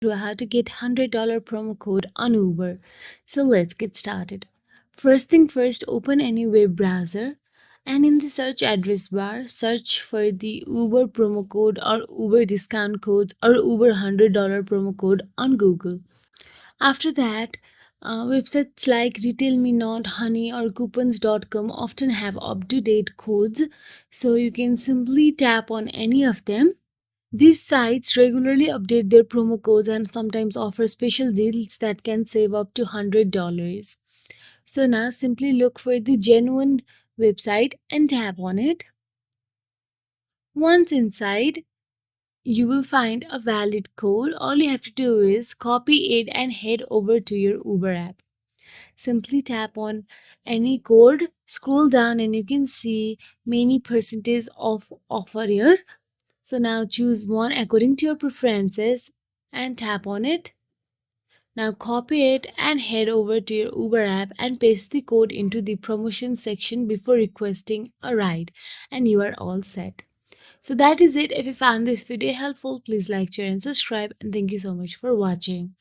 to how to get $100 promo code on Uber. So let's get started. First thing first, open any web browser and in the search address bar, search for the Uber promo code or Uber discount codes or Uber $100 promo code on Google. After that, websites like RetailMeNot, Honey, or Coupons.com often have up to date codes, so you can simply tap on any of them. These sites regularly update their promo codes and sometimes offer special deals that can save up to $100. So now simply look for the genuine website and tap on it. Once inside, you will find a valid code. All you have to do is copy it and head over to your Uber app. Simply tap on any code, scroll down and you can see many percentage of offer here. So now choose one according to your preferences and tap on it. Now copy it and head over to your Uber app and paste the code into the promotion section before requesting a ride and you are all set. So that is it. If you found this video helpful, please like, share and subscribe and thank you so much for watching.